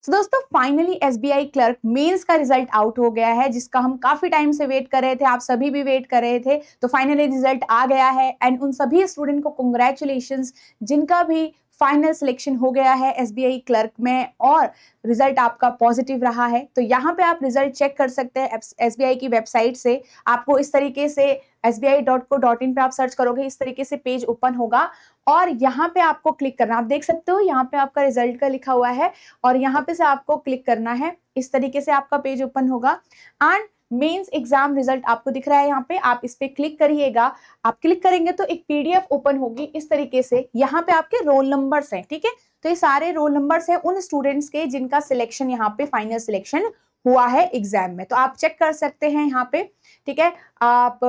तो दोस्तों finally SBI clerk mains का रिजल्ट आउट हो गया है, जिसका हम काफी टाइम से वेट कर रहे थे, आप सभी भी वेट कर रहे थे। तो फाइनली रिजल्ट आ गया है एंड उन सभी स्टूडेंट को कांग्रेचुलेशंस जिनका भी फाइनल सिलेक्शन हो गया है एसबीआई क्लर्क में और रिजल्ट आपका पॉजिटिव रहा है। तो यहाँ पे आप रिजल्ट चेक कर सकते हैं एसबीआई की वेबसाइट से। आपको इस तरीके से sbi.co.in पे आप सर्च करोगे, इस तरीके से पेज ओपन होगा और यहाँ पे आपको क्लिक करना, आप देख सकते हो यहाँ पे आपका रिजल्ट का लिखा हुआ है और यहाँ पे से आपको क्लिक करना है। इस तरीके से आपका पेज ओपन होगा एंड मेंस एग्जाम रिजल्ट आपको दिख रहा है यहाँ पे, आप इस पे क्लिक करिएगा। आप क्लिक करेंगे तो एक पीडीएफ ओपन होगी इस तरीके से, यहाँ पे आपके रोल नंबर्स हैं, ठीक है। तो ये सारे रोल नंबर्स हैं उन स्टूडेंट्स के जिनका सिलेक्शन यहाँ पे फाइनल सिलेक्शन हुआ है एग्जाम में। तो आप चेक कर सकते हैं यहाँ पे, ठीक है। आप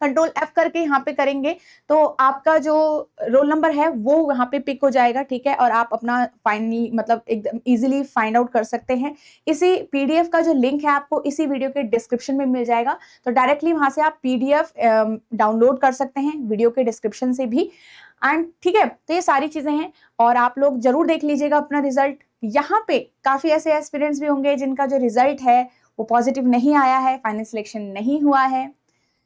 कंट्रोल F करके यहाँ पे करेंगे तो आपका जो रोल नंबर है वो यहाँ पे पिक हो जाएगा, ठीक है। और आप अपना फाइनली मतलब एकदम इजीली फाइंड आउट कर सकते हैं। इसी पीडीएफ का जो लिंक है आपको इसी वीडियो के डिस्क्रिप्शन में मिल जाएगा, तो डायरेक्टली वहां से आप पीडीएफ डाउनलोड कर सकते हैं वीडियो के डिस्क्रिप्शन से भी एंड ठीक है। तो ये सारी चीजें हैं और आप लोग जरूर देख लीजिएगा अपना रिजल्ट। यहाँ पे काफी ऐसे एस्पिरेंट्स भी होंगे जिनका जो रिजल्ट है वो पॉजिटिव नहीं आया है, फाइनल सिलेक्शन नहीं हुआ है।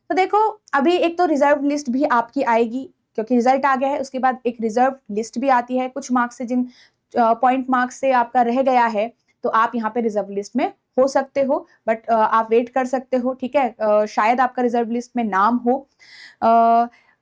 तो देखो अभी एक तो रिजर्व लिस्ट भी आपकी आएगी क्योंकि रिजल्ट आ गया है, उसके बाद एक रिजर्व लिस्ट भी आती है। कुछ मार्क्स से जिन पॉइंट मार्क्स से आपका रह गया है तो आप यहाँ पे रिजर्व लिस्ट में हो सकते हो, बट आप वेट कर सकते हो, ठीक है। शायद आपका रिजर्व लिस्ट में नाम हो।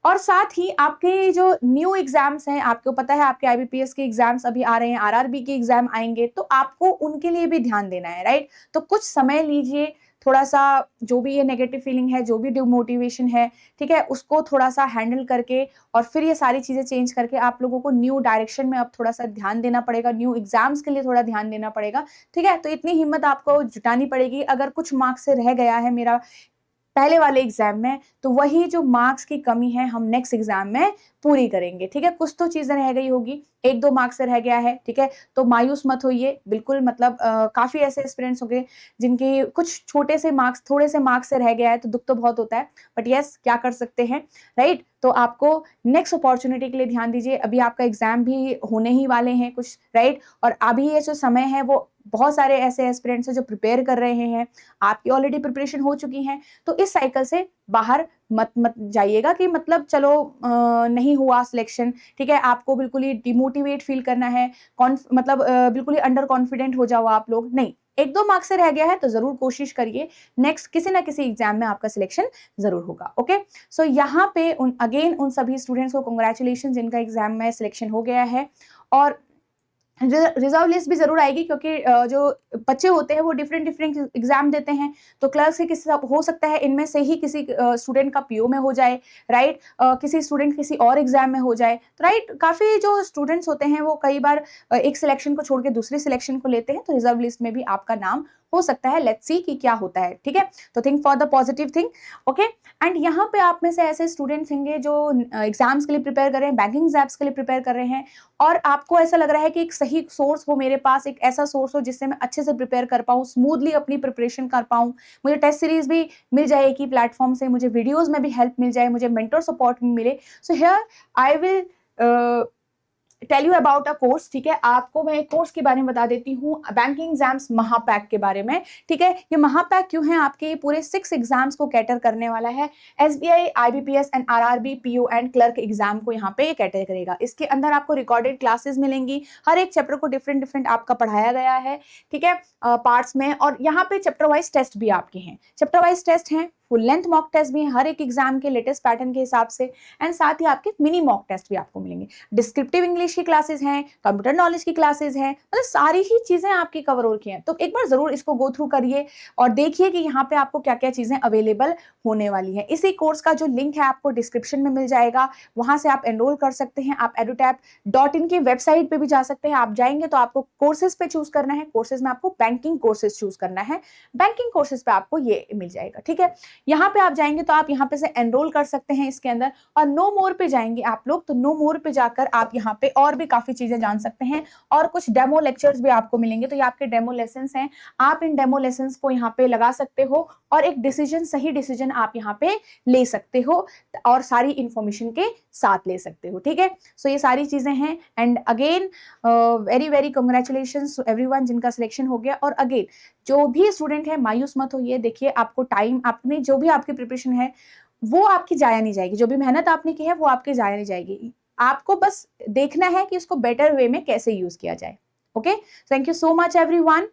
और साथ ही आपके जो न्यू एग्जाम्स हैं, आपको पता है आपके आईबीपीएस के एग्जाम्स अभी आ रहे हैं, आरआरबी के एग्जाम आएंगे, तो आपको उनके लिए भी ध्यान देना है, राइट। तो कुछ समय लीजिए, थोड़ा सा जो भी ये नेगेटिव फीलिंग है, जो भी डिमोटिवेशन है, ठीक है, उसको थोड़ा सा हैंडल करके और फिर ये सारी चीजें चेंज करके आप लोगों को न्यू डायरेक्शन में अब थोड़ा सा ध्यान देना पड़ेगा, न्यू एग्जाम्स के लिए थोड़ा ध्यान देना पड़ेगा, ठीक है। तो इतनी हिम्मत आपको जुटानी पड़ेगी। अगर कुछ मार्क्स से रह गया है मेरा पहले वाले एग्जाम में, तो वही जो मार्क्स की कमी है हम नेक्स्ट एग्जाम में पूरी करेंगे, ठीक है। कुछ तो चीजें रह गई होगी, एक दो मार्क्स से रह गया है, ठीक है, तो मायूस मत होइए बिल्कुल। मतलब काफी ऐसे एस्पिरेंट्स होंगे जिनके कुछ छोटे से मार्क्स, थोड़े से मार्क्स से रह गया है, तो दुख तो बहुत होता है, बट यस क्या कर सकते हैं, राइट। तो आपको नेक्स्ट अपॉर्चुनिटी के लिए ध्यान दीजिए। अभी आपका एग्जाम भी होने ही वाले हैं कुछ, राइट। और अभी ये जो समय है वो बहुत सारे ऐसे एस्पिरेंट्स हैं जो प्रिपेयर कर रहे हैं, आपकी ऑलरेडी प्रिपरेशन हो चुकी है, तो इस साइकिल से बाहर मत जाइएगा कि मतलब चलो नहीं हुआ सिलेक्शन, ठीक है। आपको बिल्कुल ही डिमोटिवेट फील करना है, मतलब बिल्कुल ही अंडर कॉन्फिडेंट हो जाओ आप लोग, नहीं। एक दो मार्क्स से रह गया है तो जरूर कोशिश करिए, नेक्स्ट किसी ना किसी एग्जाम में आपका सिलेक्शन जरूर होगा, ओके। सो यहाँ पे उन सभी स्टूडेंट्स को कांग्रेचुलेशन जिनका एग्जाम में सिलेक्शन हो गया है। और रिजर्व लिस्ट भी जरूर आएगी क्योंकि जो बच्चे होते हैं वो डिफरेंट डिफरेंट एग्जाम देते हैं, तो क्लर्क से किसी हो सकता है इनमें से ही किसी स्टूडेंट का पीओ में हो जाए, राइट। किसी स्टूडेंट किसी और एग्जाम में हो जाए, तो राइट काफी जो स्टूडेंट्स होते हैं वो कई बार एक सिलेक्शन को छोड़ के दूसरे सिलेक्शन को लेते हैं, तो रिजर्व लिस्ट में भी आपका नाम हो सकता है। लेट्स सी कि क्या होता है, ठीक है। तो think for the positive thing, okay. And यहाँ पे आप में से ऐसे स्टूडेंट्स होंगे जो एग्जाम्स के लिए प्रिपेयर कर रहे हैं, बैंकिंग एग्जाम्स के लिए प्रिपेयर कर रहे हैं, और आपको ऐसा लग रहा है कि एक सही सोर्स हो मेरे पास, एक ऐसा सोर्स हो जिससे मैं अच्छे से प्रिपेयर कर पाऊँ, स्मूथली अपनी प्रिपरेशन कर पाऊँ, मुझे टेस्ट सीरीज भी मिल जाए एक ही प्लेटफॉर्म से, मुझे वीडियोज में भी हेल्प मिल जाए, मुझे मेंटर सपोर्ट भी मिले। So here I will tell you about a course, ठीक है। आपको मैं एक कोर्स के बारे में बता देती हूँ, बैंकिंग एग्जाम्स महापैक के बारे में, ठीक है। ये महापैक क्यों है, आपके पूरे 6 एग्जाम्स को कैटर करने वाला है। SBI, IBPS and RRB, PO and clerk exam को यहाँ पे कैटर करेगा। इसके अंदर आपको रिकॉर्डेड क्लासेस मिलेंगी, हर एक चैप्टर को डिफरेंट डिफरेंट आपका पढ़ाया गया है, ठीक है, पार्ट्स में। और यहाँ पे चैप्टर वाइज टेस्ट भी आपके हैं, चैप्टर वाइज टेस्ट हैं, फुल लेंथ मॉक टेस्ट भी है हर एक एग्जाम के लेटेस्ट पैटर्न के हिसाब से, एंड साथ ही आपके मिनी मॉक टेस्ट भी आपको मिलेंगे। डिस्क्रिप्टिव इंग्लिश की क्लासेस हैं, कंप्यूटर नॉलेज की क्लासेस हैं, मतलब सारी ही चीजें आपकी कवर हो रखी हैं। तो एक बार जरूर इसको गो थ्रू करिए और देखिए कि यहाँ पे आपको क्या क्या चीजें अवेलेबल होने वाली है। इसी कोर्स का जो लिंक है आपको डिस्क्रिप्शन में मिल जाएगा, वहां से आप एनरोल कर सकते हैं। आप edutap.in की वेबसाइट पे भी जा सकते हैं। आप जाएंगे तो आपको कोर्सेज पे चूज करना है, कोर्सेज में आपको बैंकिंग कोर्सेज चूज करना है, बैंकिंग कोर्सेज पे आपको ये मिल जाएगा, ठीक है। यहाँ पे आप जाएंगे तो आप यहाँ पे से एनरोल कर सकते हैं इसके अंदर, और नो मोर पे जाएंगे आप लोग तो नो मोर पे जाकर आप यहाँ पे और भी काफी चीजें जान सकते हैं, और कुछ डेमो लेक्चर्स भी आपको मिलेंगे। तो ये आपके डेमो लेसन्स हैं, आप इन डेमो लेसन्स को यहाँ पे लगा सकते हो और एक डिसीजन, सही डिसीजन आप यहाँ पे ले सकते हो और सारी इंफॉर्मेशन के साथ ले सकते हो, ठीक है। सो ये सारी चीजें हैं, and again very very congratulations to everyone जिनका सिलेक्शन हो गया। और अगेन जो भी स्टूडेंट है मायूस मत होइए, देखिए आपको टाइम, आपने जो भी आपकी प्रिपरेशन है वो आपकी जाया नहीं जाएगी, जो भी मेहनत आपने की है वो आपकी जाया नहीं जाएगी, आपको बस देखना है कि उसको बेटर वे में कैसे यूज किया जाए। Okay, thank you so much everyone.